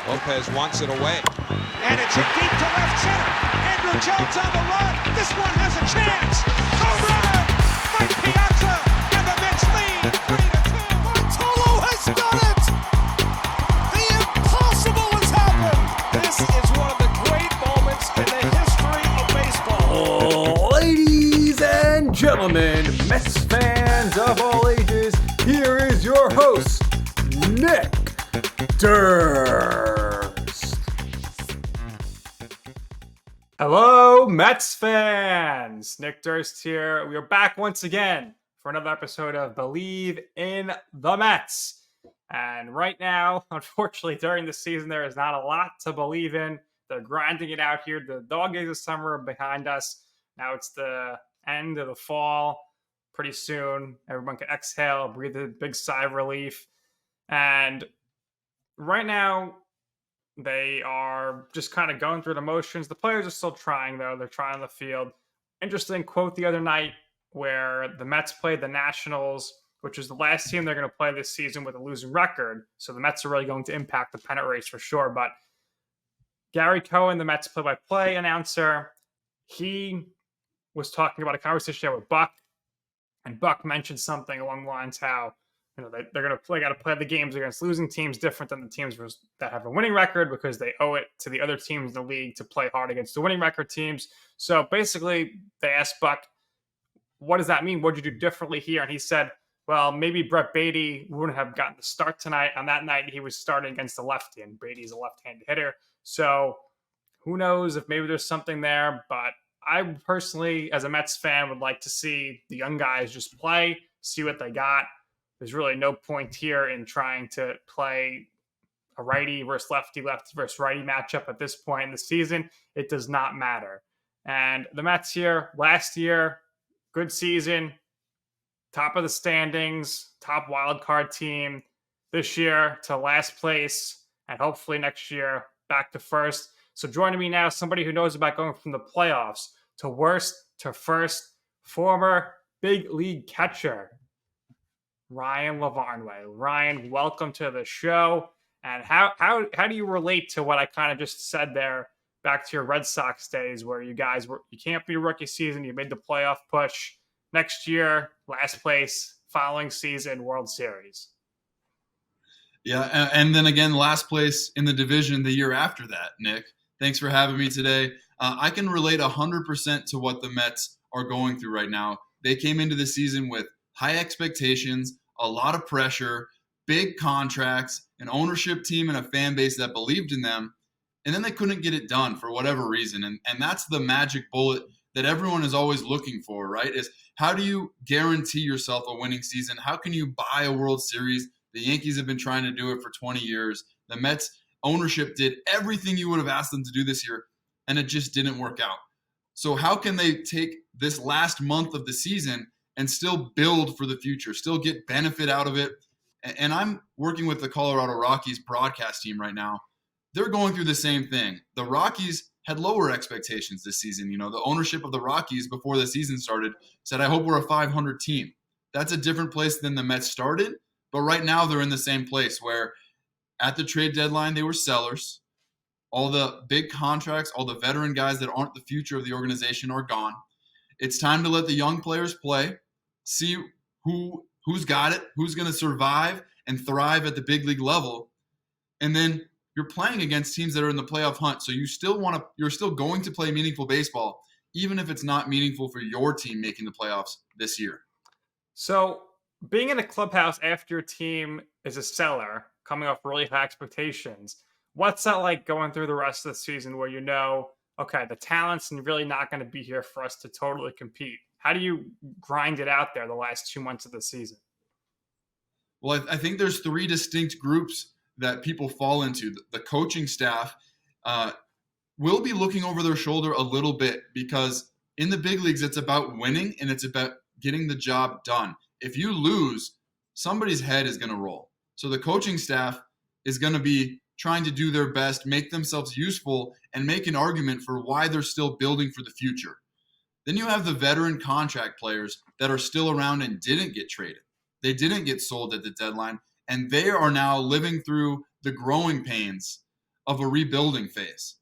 Lopez wants it away. And it's hit deep to left center. Andrew Jones on the run. This one has a chance. Home run! Mike Piazza and the Mets lead 3-2. Bartolo has done it! The impossible has happened! This is one of the great moments in the history of baseball. Ladies and gentlemen, Mets fans of all ages, here is your host, Nick Durst. Hello, Mets fans. Nick Durst here. We are back once again for another episode of Bleav in the Mets. And right now, unfortunately, during the season, there is not a lot to believe in. They're grinding it out here. The dog days of summer are behind us. Now it's the end of the fall. Pretty soon, everyone can exhale, breathe a big sigh of relief. And right now, they are just kind of going through the motions. The players are still trying, though. They're trying on the field. Interesting quote the other night where the Mets played the Nationals, which is the last team they're going to play this season with a losing record. So the Mets are really going to impact the pennant race for sure. But Gary Cohen, the Mets play-by-play announcer, he was talking about a conversation he had with Buck. And Buck mentioned something along the lines how, you know, they're going to got to play the games against losing teams different than the teams that have a winning record because they owe it to the other teams in the league to play hard against the winning record teams. So basically, they asked Buck, what does that mean? What did you do differently here? And he said, well, maybe Brett Beatty wouldn't have gotten the start tonight. On that night, he was starting against the lefty, and Beatty's a left-handed hitter. So who knows if maybe there's something there, but I personally, as a Mets fan, would like to see the young guys just play, see what they got. There's really no point here in trying to play a righty versus lefty, lefty versus righty matchup at this point in the season. It does not matter. And the Mets here, last year, good season, top of the standings, top wild card team. This year to last place, and hopefully next year back to first. So joining me now, somebody who knows about going from the playoffs to worst to first, former big league catcher, Ryan Lavarnway. Ryan, welcome to the show. And how do you relate to what I kind of just said there back to your Red Sox days where you can't be rookie season, you made the playoff push. Next year, last place, following season, World Series. Yeah, and then again, last place in the division the year after that, Nick. Thanks for having me today. I can relate 100% to what the Mets are going through right now. They came into the season with high expectations, a lot of pressure, big contracts, an ownership team and a fan base that believed in them, and then they couldn't get it done for whatever reason. And that's the magic bullet that everyone is always looking for, right? Is how do you guarantee yourself a winning season? How can you buy a World Series? The Yankees have been trying to do it for 20 years. The Mets ownership did everything you would have asked them to do this year, and it just didn't work out. So how can they take this last month of the season and still build for the future, still get benefit out of it? And I'm working with the Colorado Rockies broadcast team right now. They're going through the same thing. The Rockies had lower expectations this season. You know, the ownership of the Rockies before the season started said, I hope we're a 500 team. That's a different place than the Mets started. But right now they're in the same place where at the trade deadline, they were sellers. All the big contracts, all the veteran guys that aren't the future of the organization are gone. It's time to let the young players play, see who's got it, who's going to survive and thrive at the big league level. And then you're playing against teams that are in the playoff hunt. So you're still going to play meaningful baseball, even if it's not meaningful for your team making the playoffs this year. So being in a clubhouse after your team is a seller, coming off really high expectations, what's that like going through the rest of the season where you know, okay, the talent's really not going to be here for us to totally compete? How do you grind it out there the last 2 months of the season? Well, I think there's three distinct groups that people fall into. The coaching staff will be looking over their shoulder a little bit because in the big leagues, it's about winning and it's about getting the job done. If you lose, somebody's head is going to roll. So the coaching staff is going to be trying to do their best, make themselves useful, and make an argument for why they're still building for the future. Then you have the veteran contract players that are still around and didn't get traded. They didn't get sold at the deadline, and they are now living through the growing pains of a rebuilding phase.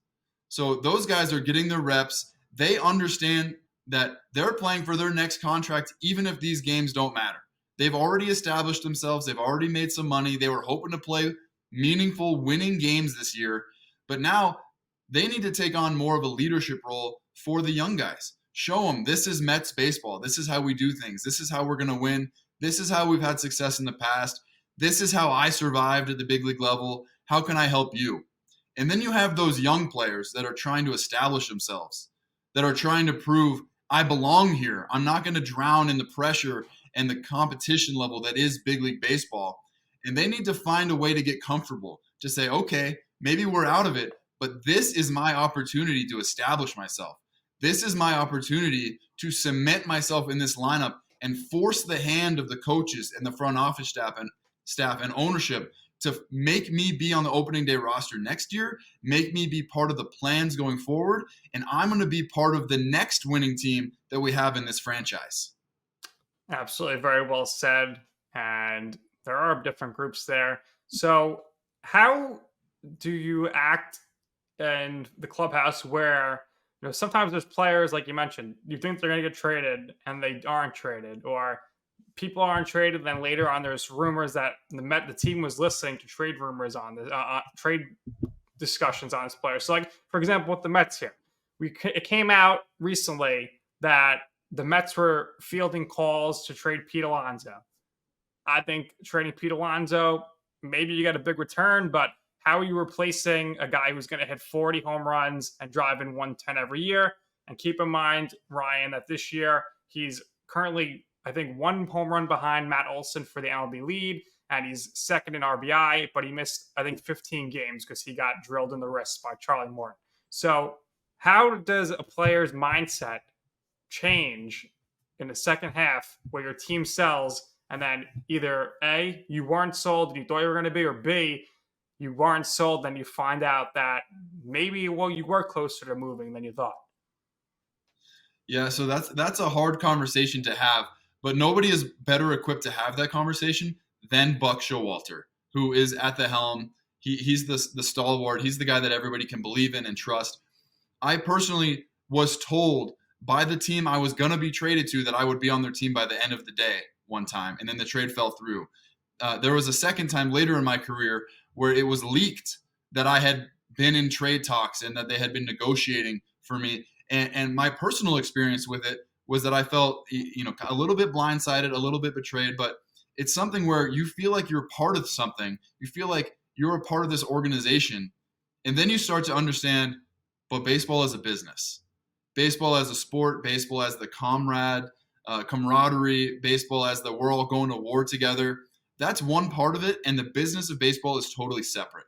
So those guys are getting their reps. They understand that they're playing for their next contract, even if these games don't matter. They've already established themselves. They've already made some money. They were hoping to play meaningful, winning games this year. But now they need to take on more of a leadership role for the young guys. Show them this is Mets baseball. This is how we do things. This is how we're going to win. This is how we've had success in the past. This is how I survived at the big league level. How can I help you? And then you have those young players that are trying to establish themselves, that are trying to prove I belong here. I'm not going to drown in the pressure and the competition level that is big league baseball. And they need to find a way to get comfortable, to say, okay, maybe we're out of it, but this is my opportunity to establish myself. This is my opportunity to cement myself in this lineup and force the hand of the coaches and the front office staff and ownership to make me be on the opening day roster next year, make me be part of the plans going forward, and I'm going to be part of the next winning team that we have in this franchise. Absolutely. Very well said. And there are different groups there. So how do you act in the clubhouse where, sometimes there's players, like you mentioned, you think they're going to get traded and they aren't traded, or people aren't traded. Then later on, there's rumors that the team was listening to trade rumors on the trade discussions on this player. So, like, for example, with the Mets here, it came out recently that the Mets were fielding calls to trade Pete Alonso. I think trading Pete Alonso, maybe you get a big return, but how are you replacing a guy who's going to hit 40 home runs and drive in 110 every year? And keep in mind, Ryan, that this year he's currently, I think, 1 home run behind Matt Olson for the MLB lead, and he's second in RBI, but he missed, I think, 15 games because he got drilled in the wrist by Charlie Morton. So how does a player's mindset change in the second half where your team sells and then either A, you weren't sold and you thought you were going to be, or B, you weren't sold, then you find out that maybe, you were closer to moving than you thought? Yeah, so that's a hard conversation to have, but nobody is better equipped to have that conversation than Buck Showalter, who is at the helm. He's the stalwart. He's the guy that everybody can believe in and trust. I personally was told by the team I was going to be traded to that I would be on their team by the end of the day one time, and then the trade fell through. There was a second time later in my career where it was leaked that I had been in trade talks and that they had been negotiating for me. And my personal experience with it was that I felt, a little bit blindsided, a little bit betrayed, but it's something where you feel like you're part of something. You feel like you're a part of this organization. And then you start to understand, but baseball is a business. Baseball as a sport, baseball as the camaraderie, baseball as the we're all going to war together. That's one part of it, and the business of baseball is totally separate.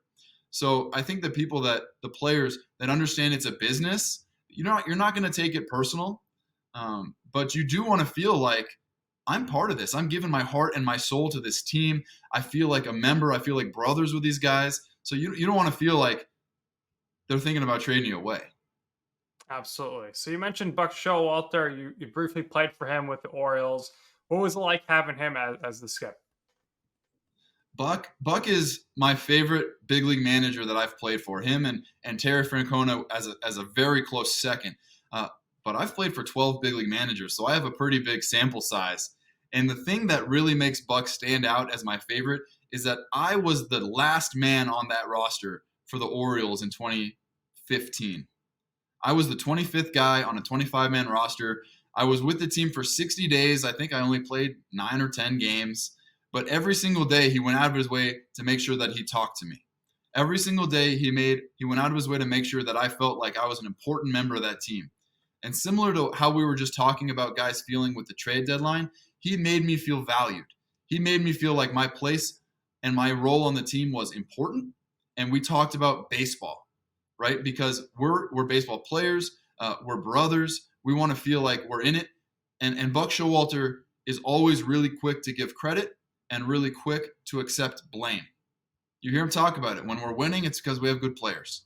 So I think the players that understand it's a business, you're not going to take it personal, but you do want to feel like I'm part of this. I'm giving my heart and my soul to this team. I feel like a member. I feel like brothers with these guys. So you don't want to feel like they're thinking about trading you away. Absolutely. So you mentioned Buck Showalter. You briefly played for him with the Orioles. What was it like having him as the skip? Buck is my favorite big league manager that I've played for. Him and Terry Francona as a very close second. But I've played for 12 big league managers, so I have a pretty big sample size. And the thing that really makes Buck stand out as my favorite is that I was the last man on that roster for the Orioles in 2015. I was the 25th guy on a 25-man roster. I was with the team for 60 days. I think I only played 9 or 10 games. But every single day he went out of his way to make sure that he talked to me. Every single day he went out of his way to make sure that I felt like I was an important member of that team. And similar to how we were just talking about guys feeling with the trade deadline, he made me feel valued. He made me feel like my place and my role on the team was important. And we talked about baseball, right? Because we're baseball players, we're brothers. We want to feel like we're in it. And Buck Showalter is always really quick to give credit and really quick to accept blame. You hear him talk about it. When we're winning, it's because we have good players.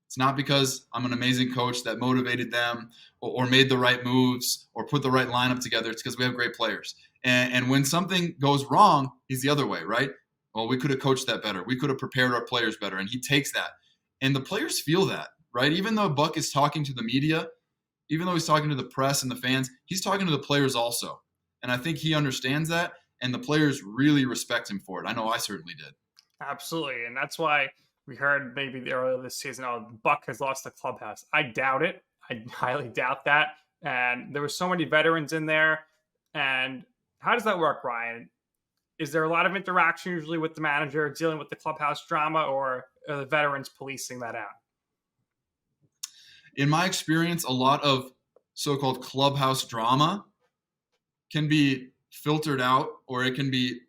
It's not because I'm an amazing coach that motivated them or made the right moves or put the right lineup together. It's because we have great players. And when something goes wrong, he's the other way, right? well, we could have coached that better. We could have prepared our players better. And he takes that. And the players feel that, right? Even though Buck is talking to the media, even though he's talking to the press and the fans, he's talking to the players also. And I think he understands that, and the players really respect him for it. I know I certainly did. Absolutely. And that's why we heard maybe earlier this season, Buck has lost the clubhouse. I doubt it. I highly doubt that. And there were so many veterans in there. And how does that work, Ryan? Is there a lot of interaction usually with the manager dealing with the clubhouse drama, or are the veterans policing that out? In my experience, a lot of so-called clubhouse drama can be filtered out, or it can be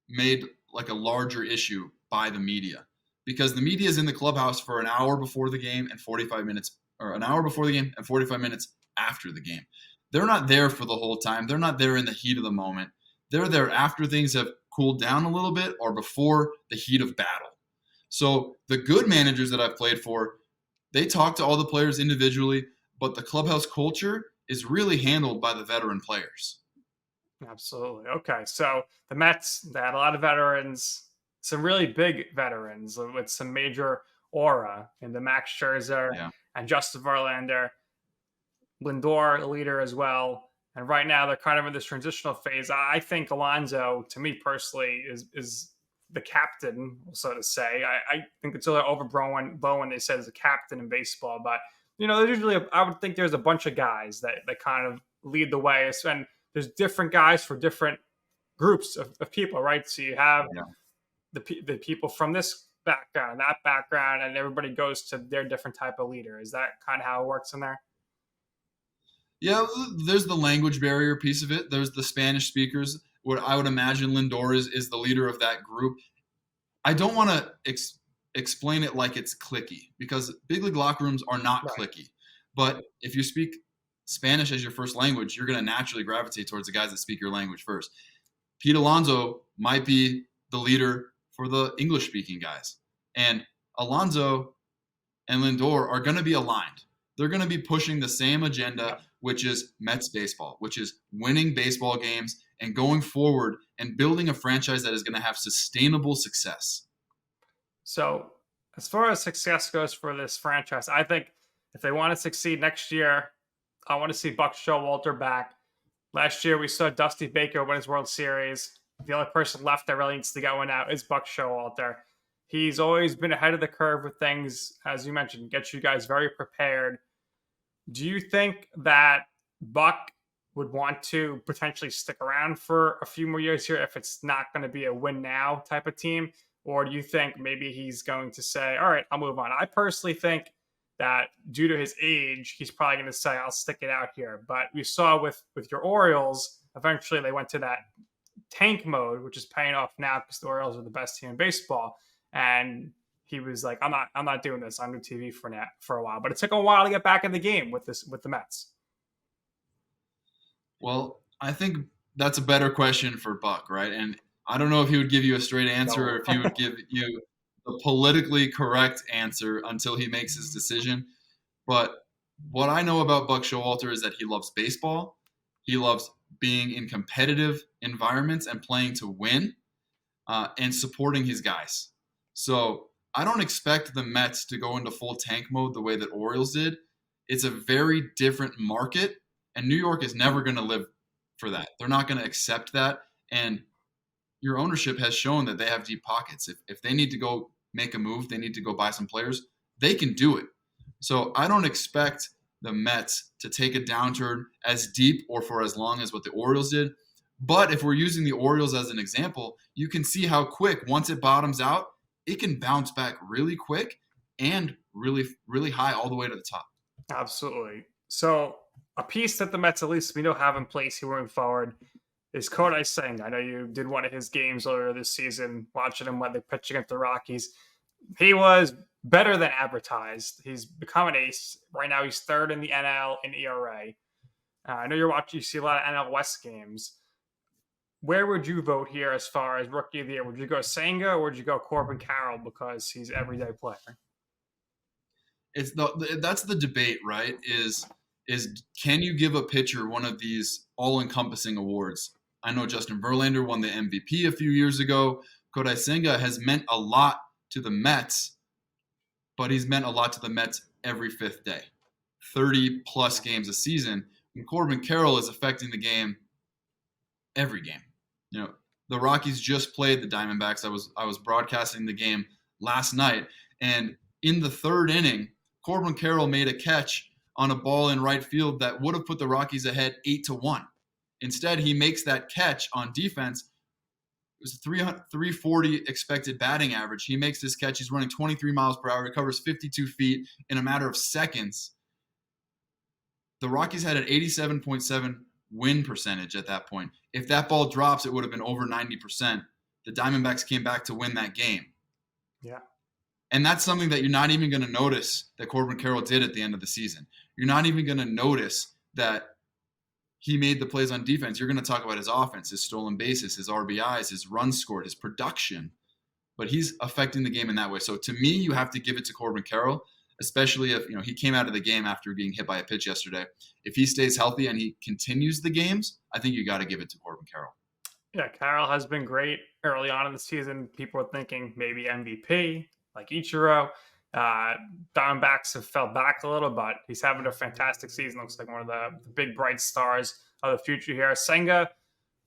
made like a larger issue by the media, because the media is in the clubhouse for an hour before the game and 45 minutes, or an hour before the game and 45 minutes after the game. They're not there for the whole time. They're not there in the heat of the moment. They're there after things have cooled down a little bit or before the heat of battle. So the good managers that I've played for, they talk to all the players individually, but the clubhouse culture is really handled by the veteran players. Absolutely. Okay. So the Mets, they had a lot of veterans, some really big veterans with some major aura in the Max Scherzer and Justin Verlander, Lindor, the leader as well. And right now they're kind of in this transitional phase. I think Alonso, to me personally, is the captain, so to say. I think it's a little overblown when they said he's a captain in baseball. But, there's usually, I would think there's a bunch of guys that kind of lead the way. And there's different guys for different groups of people, right? So you have the people from this background, that background, and everybody goes to their different type of leader. Is that kind of how it works in there? Yeah, there's the language barrier piece of it. There's the Spanish speakers. What I would imagine Lindor is the leader of that group. I don't want to explain it like it's cliquey, because big league locker rooms are not cliquey. But if you speak Spanish as your first language, you're going to naturally gravitate towards the guys that speak your language first. Pete Alonso might be the leader for the English-speaking guys. And Alonso and Lindor are going to be aligned. They're going to be pushing the same agenda, which is Mets baseball, which is winning baseball games and going forward and building a franchise that is going to have sustainable success. So as far as success goes for this franchise, I think if they want to succeed next year, I want to see Buck Showalter back. Last year, we saw Dusty Baker win his World Series. The only person left that really needs to go in now is Buck Showalter. He's always been ahead of the curve with things, as you mentioned, gets you guys very prepared. Do you think that Buck would want to potentially stick around for a few more years here if it's not going to be a win now type of team? Or do you think maybe he's going to say, all right, I'll move on? I personally think that due to his age, he's probably going to say, I'll stick it out here. But we saw with your Orioles, eventually they went to that tank mode, which is paying off now because the Orioles are the best team in baseball. And he was like, I'm not doing this on new TV for a while. But it took a while to get back in the game with the Mets. Well, I think that's a better question for Buck, right? And I don't know if he would give you a straight answer or if he would give you the politically correct answer until he makes his decision. But what I know about Buck Showalter is that he loves baseball. He loves being in competitive environments and playing to win and supporting his guys. So I don't expect the Mets to go into full tank mode the way that Orioles did. It's a very different market, and New York is never going to live for that. They're not going to accept that. And your ownership has shown that they have deep pockets. If they need to go make a move, they need to go buy some players, they can do it. So I don't expect the Mets to take a downturn as deep or for as long as what the Orioles did. But if we're using the Orioles as an example, you can see how quick, once it bottoms out, it can bounce back really quick and really, really high all the way to the top. Absolutely. So a piece that the Mets, at least we know, have in place here moving forward is Kodai Singh. I know you did one of his games earlier this season, watching him when they pitch against the Rockies. He was better than advertised. He's become an ace. Right now, he's third in the NL in ERA. I know you see a lot of NL West games. Where would you vote here as far as Rookie of the Year? Would you go Senga or would you go Corbin Carroll because he's an everyday player? That's the debate, right? Is can you give a pitcher one of these all-encompassing awards? I know Justin Verlander won the MVP a few years ago. Kodai Senga has meant a lot to the Mets, but he's meant a lot to the Mets every fifth day. 30-plus games a season. And Corbin Carroll is affecting the game every game. You know, the Rockies just played the Diamondbacks. I was broadcasting the game last night, and in the third inning, Corbin Carroll made a catch on a ball in right field that would have put the Rockies ahead 8-1. Instead, he makes that catch on defense. It was a 340 expected batting average. He makes this catch. He's running 23 miles per hour. He covers 52 feet in a matter of seconds. The Rockies had an 87.7 win percentage at that point. If that ball drops, it would have been over 90%. The Diamondbacks came back to win that game. Yeah. And that's something that you're not even going to notice that Corbin Carroll did at the end of the season. You're not even going to notice that he made the plays on defense. You're going to talk about his offense, his stolen bases, his RBIs, his runs scored, his production. But he's affecting the game in that way. So to me, you have to give it to Corbin Carroll, especially if he came out of the game after being hit by a pitch yesterday. If he stays healthy and he continues the games, I think you got to give it to Corbin Carroll. Yeah, Carroll has been great early on in the season. People were thinking maybe MVP, like Ichiro. Diamondbacks have fell back a little, but he's having a fantastic season. Looks like one of the big bright stars of the future here. Senga,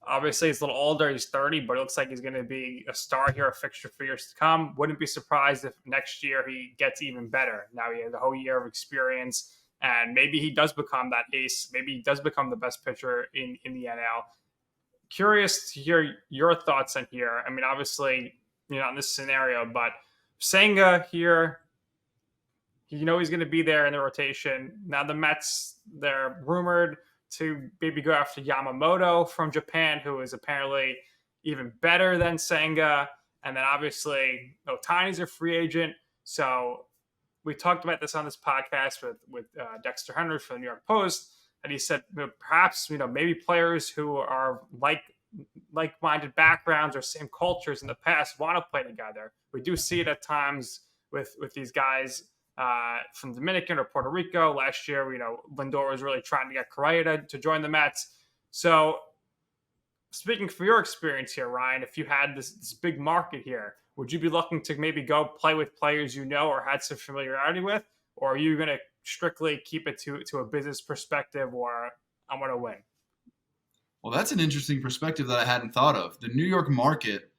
obviously, he's a little older. He's 30, but it looks like he's going to be a star here, a fixture for years to come. Wouldn't be surprised if next year he gets even better. Now he has a whole year of experience, and maybe he does become that ace. Maybe he does become the best pitcher in the NL. Curious to hear your thoughts on here. I mean, obviously, not in this scenario, but Senga here, he's going to be there in the rotation. Now the Mets, they're rumored to maybe go after Yamamoto from Japan, who is apparently even better than Senga. And then obviously Ohtani's a free agent. So we talked about this on this podcast with Dexter Henry from the New York Post. And he said, perhaps, maybe players who are like-minded backgrounds or same cultures in the past want to play together. We do see it at times with these guys from Dominican or Puerto Rico. Last year, Lindor was really trying to get Correa to join the Mets. So speaking from your experience here, Ryan, if you had this big market here, would you be looking to maybe go play with players or had some familiarity with? Or are you going to strictly keep it to a business perspective, or I'm going to win? Well, that's an interesting perspective that I hadn't thought of. The New York market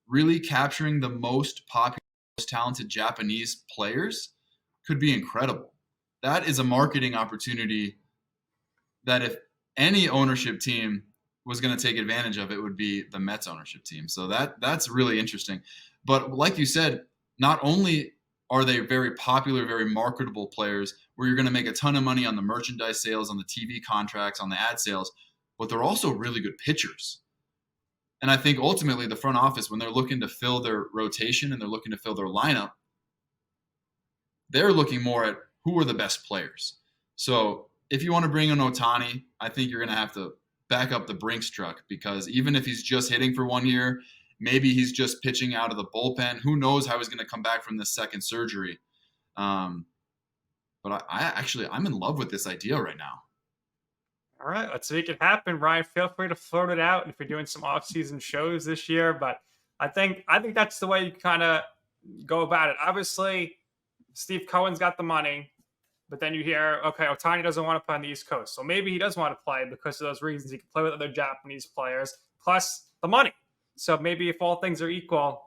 really capturing the most popular, most talented Japanese players could be incredible. That is a marketing opportunity that if any ownership team was going to take advantage of, it would be the Mets ownership team. So that's really interesting. But like you said, not only are they very popular, very marketable players where you're going to make a ton of money on the merchandise sales, on the TV contracts, on the ad sales, but they're also really good pitchers. And I think ultimately the front office, when they're looking to fill their rotation and they're looking to fill their lineup, they're looking more at who are the best players. So if you want to bring in Ohtani, I think you're going to have to back up the Brinks truck, because even if he's just hitting for 1 year, maybe he's just pitching out of the bullpen. Who knows how he's going to come back from this second surgery. But I'm in love with this idea right now. All right, let's make it happen, Ryan. Feel free to float it out if you're doing some off-season shows this year. But I think that's the way you kind of go about it. Obviously, Steve Cohen's got the money, but then you hear, okay, Ohtani doesn't want to play on the East Coast. So maybe he does want to play because of those reasons. He can play with other Japanese players, plus the money. So maybe if all things are equal,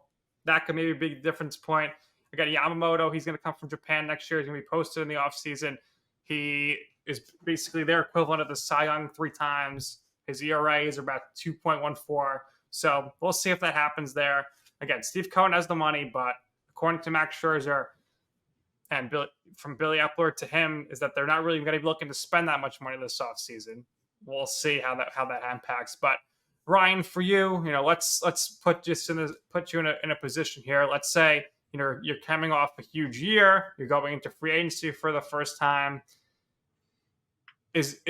that could maybe be a difference point. Again, Yamamoto, he's going to come from Japan next year. He's going to be posted in the offseason. He is basically their equivalent of the Cy Young 3 times. His ERA is about 2.14. So we'll see if that happens there. Again, Steve Cohen has the money, but according to Max Scherzer and from Billy Epler to him, is that they're not really going to be looking to spend that much money this offseason. We'll see how that impacts. But Ryan, for you, let's put you in a position here. Let's say you're coming off a huge year. You're going into free agency for the first time. Is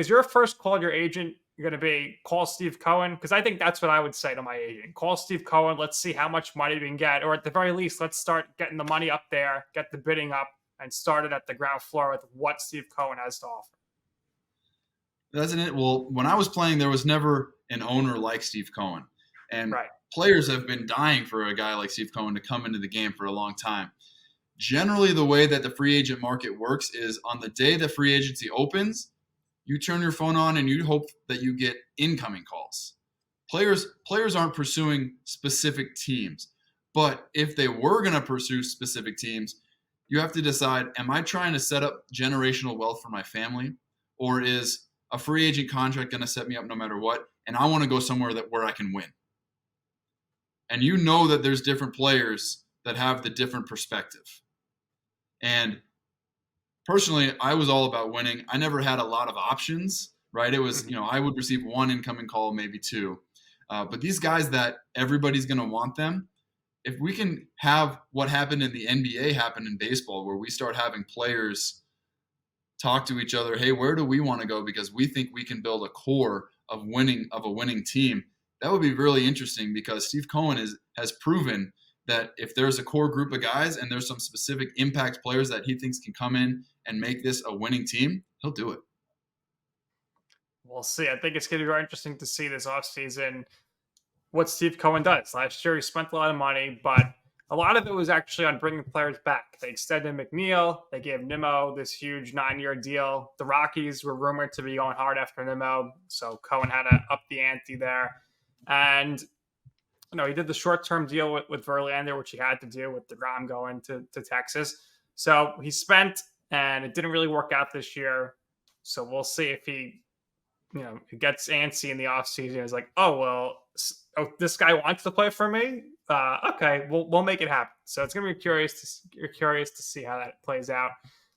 your first call to your agent going to be call Steve Cohen? Because I think that's what I would say to my agent. Call Steve Cohen. Let's see how much money we can get. Or at the very least, let's start getting the money up there, get the bidding up, and start it at the ground floor with what Steve Cohen has to offer. Doesn't it? Well, when I was playing, there was never an owner like Steve Cohen. And right. players have been dying for a guy like Steve Cohen to come into the game for a long time. Generally, the way that the free agent market works is on the day that free agency opens, you turn your phone on and you hope that you get incoming calls. Players aren't pursuing specific teams, but if they were going to pursue specific teams, you have to decide, am I trying to set up generational wealth for my family, or is a free agent contract going to set me up no matter what, and I want to go somewhere where I can win? And you know that there's different players that have the different perspective. And personally, I was all about winning. I never had a lot of options, right? It was, I would receive one incoming call, maybe two. But these guys that everybody's going to want them, if we can have what happened in the NBA happen in baseball, where we start having players talk to each other, hey, where do we want to go? Because we think we can build a core of a winning team. That would be really interesting, because Steve Cohen has proven that if there's a core group of guys and there's some specific impact players that he thinks can come in and make this a winning team, he'll do it. We'll see. I think it's going to be very interesting to see this offseason what Steve Cohen does. Last year, he spent a lot of money, but a lot of it was actually on bringing players back. They extended McNeil. They gave Nimmo this huge 9-year deal. The Rockies were rumored to be going hard after Nimmo, so Cohen had to up the ante there. And he did the short-term deal with Verlander, which he had to do with DeGrom going to Texas. So he spent, and it didn't really work out this year. So we'll see if he gets antsy in the offseason. It's like, this guy wants to play for me? Okay, we'll make it happen. So it's going to be curious to see how that plays out.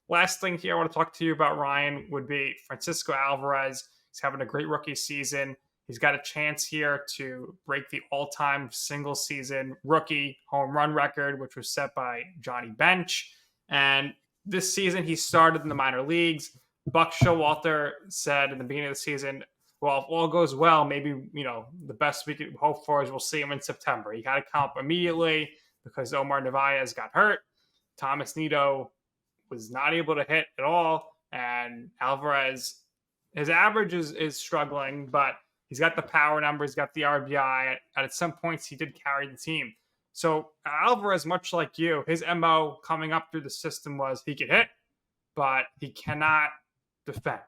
Last thing here I want to talk to you about, Ryan, would be Francisco Alvarez. He's having a great rookie season. He's got a chance here to break the all-time single-season rookie home run record, which was set by Johnny Bench. And this season, he started in the minor leagues. Buck Showalter said in the beginning of the season, well, if all goes well, maybe, the best we could hope for is we'll see him in September. He got to come up immediately because Omar Narvaez got hurt. Thomas Nido was not able to hit at all. And Alvarez, his average is struggling, but he's got the power numbers, got the RBI. At some points, he did carry the team. So Alvarez, much like you, his MO coming up through the system was he could hit, but he cannot defend.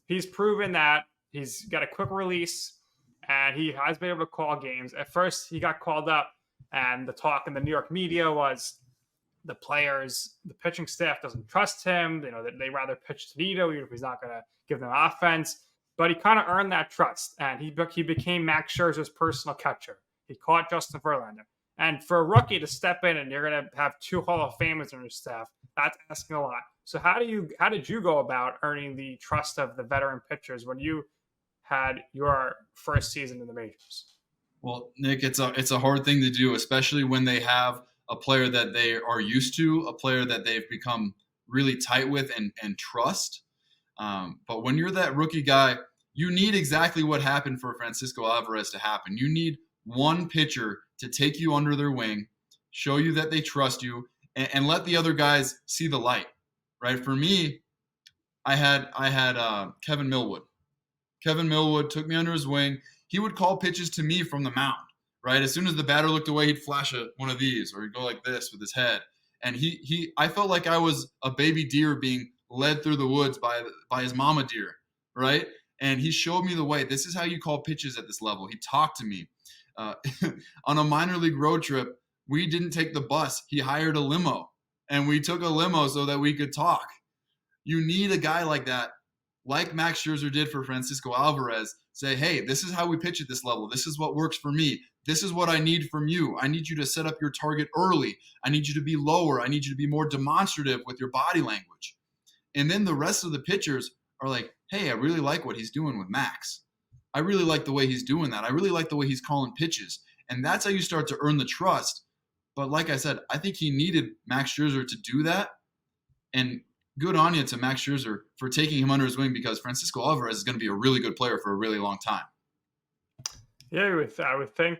He's proven that he's got a quick release, and he has been able to call games. At first, he got called up, and the talk in the New York media was the pitching staff doesn't trust him. They rather pitch to Nido, even if he's not going to give them offense. But he kind of earned that trust, and he became Max Scherzer's personal catcher. He caught Justin Verlander. And for a rookie to step in and you're going to have 2 Hall of Famers on your staff, that's asking a lot. So how did you go about earning the trust of the veteran pitchers when you had your first season in the majors? Well, Nick, it's a hard thing to do, especially when they have a player that they are used to, a player that they've become really tight with and trust. But when you're that rookie guy, you need exactly what happened for Francisco Alvarez to happen. You need one pitcher to take you under their wing, show you that they trust you, and let the other guys see the light. Right? For me, I had Kevin Millwood. Kevin Millwood took me under his wing. He would call pitches to me from the mound. Right? As soon as the batter looked away, he'd flash one of these, or he'd go like this with his head. And I felt like I was a baby deer being led through the woods by his mama deer, right? And he showed me the way. This is how you call pitches at this level. He talked to me. On a minor league road trip, we didn't take the bus. He hired a limo, and we took a limo so that we could talk. You need a guy like that, like Max Scherzer did for Francisco Alvarez. Say, hey, this is how we pitch at this level. This is what works for me. This is what I need from you. I need you to set up your target early. I need you to be lower. I need you to be more demonstrative with your body language. And then the rest of the pitchers are like, hey, I really like what he's doing with Max. I really like the way he's doing that. I really like the way he's calling pitches. And that's how you start to earn the trust. But like I said, I think he needed Max Scherzer to do that. And good on you to Max Scherzer for taking him under his wing, because Francisco Alvarez is going to be a really good player for a really long time. Yeah, I would think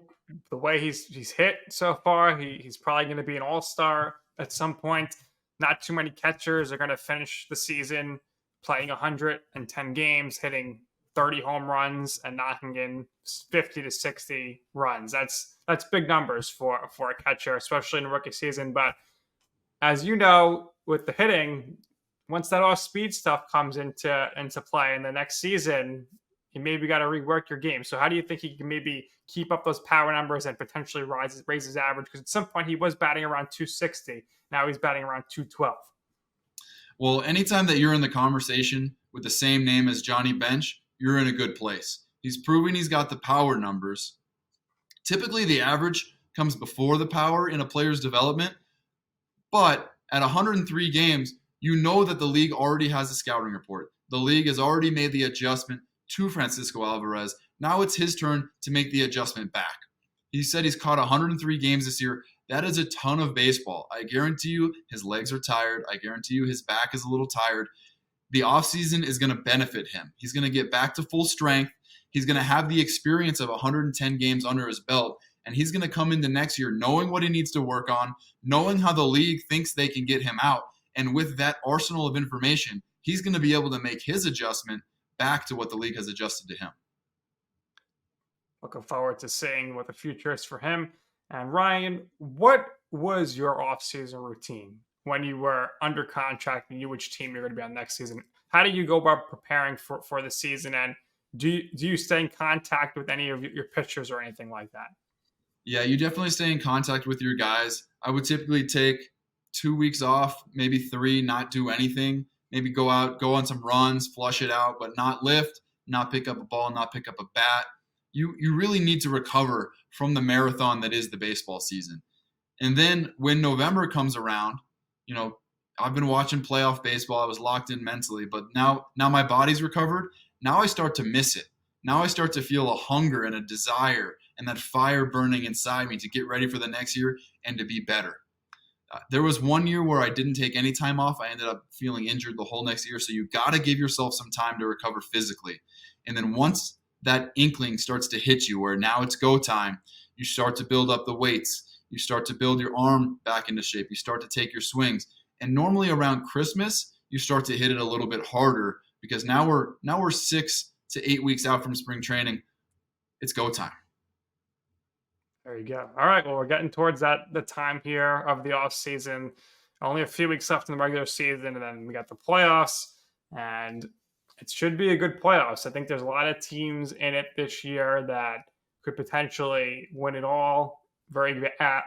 the way he's hit so far, he's probably going to be an all-star at some point. Not too many catchers are going to finish the season playing 110 games, hitting 30 home runs and knocking in 50 to 60 runs. That's big numbers for a catcher, especially in a rookie season. But as you know, with the hitting, once that off-speed stuff comes into play in the next season, you maybe got to rework your game. So how do you think he can maybe keep up those power numbers and potentially raise his average? Because at some point he was batting around 260. Now he's batting around 212. Well, anytime that you're in the conversation with the same name as Johnny Bench, you're in a good place. He's proven he's got the power numbers. Typically, the average comes before the power in a player's development. But at 103 games, you know that the league already has a scouting report. The league has already made the adjustment to Francisco Alvarez. Now it's his turn to make the adjustment back. He said he's caught 103 games this year. That is a ton of baseball. I guarantee you his legs are tired. I guarantee you his back is a little tired. The offseason is going to benefit him. He's going to get back to full strength. He's going to have the experience of 110 games under his belt. And he's going to come into next year knowing what he needs to work on, knowing how the league thinks they can get him out. And with that arsenal of information, he's going to be able to make his adjustment back to what the league has adjusted to him. Looking forward to seeing what the future is for him. And Ryan, what was your offseason routine when you were under contract and you knew which team you're going to be on next season? How do you go about preparing for the season? And do you stay in contact with any of your pitchers or anything like that? Yeah, you definitely stay in contact with your guys. I would typically take 2 weeks off, maybe 3, not do anything. Maybe go out, go on some runs, flush it out, but not lift, not pick up a ball, not pick up a bat. You really need to recover from the marathon that is the baseball season. And then when November comes around, I've been watching playoff baseball. I was locked in mentally, but now my body's recovered. Now I start to miss it. Now I start to feel a hunger and a desire and that fire burning inside me to get ready for the next year and to be better. There was 1 year where I didn't take any time off. I ended up feeling injured the whole next year. So you got to give yourself some time to recover physically. And then once that inkling starts to hit you where now it's go time, you start to build up the weights. You start to build your arm back into shape. You start to take your swings. And normally around Christmas, you start to hit it a little bit harder because now we're 6 to 8 weeks out from spring training. It's go time. There you go. All right. Well, we're getting towards the time here of the off season. Only a few weeks left in the regular season, and then we got the playoffs, and it should be a good playoffs. I think there's a lot of teams in it this year that could potentially win it all. Very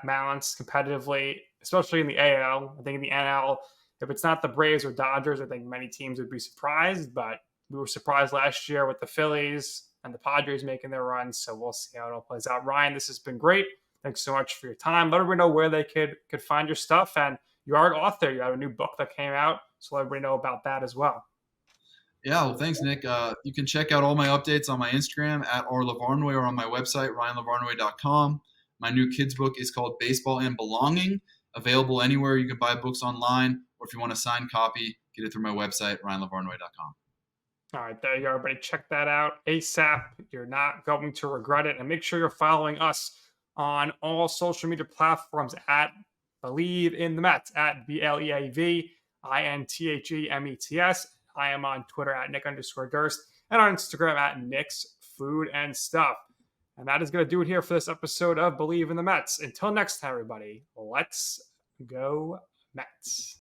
balanced competitively, especially in the AL. I think in the NL, if it's not the Braves or Dodgers, I think many teams would be surprised, but we were surprised last year with the Phillies and the Padres making their runs, so we'll see how it all plays out. Ryan, this has been great. Thanks so much for your time. Let everybody know where they could find your stuff, and you are an author. You have a new book that came out, so let everybody know about that as well. Yeah, well, thanks, Nick. You can check out all my updates on my Instagram at @Lavarnway or on my website, RyanLavarnway.com. My new kids book is called Baseball and Belonging, available anywhere you can buy books online, or if you want a signed copy, get it through my website, RyanLavarnway.com. All right, there you go, everybody. Check that out ASAP. You're not going to regret it. And make sure you're following us on all social media platforms at Bleav in the Mets, at BLEAVINTHEMETS. I am on Twitter at Nick_Durst and on Instagram at Nick's Food and Stuff. And that is going to do it here for this episode of Bleav in the Mets. Until next time, everybody, let's go Mets.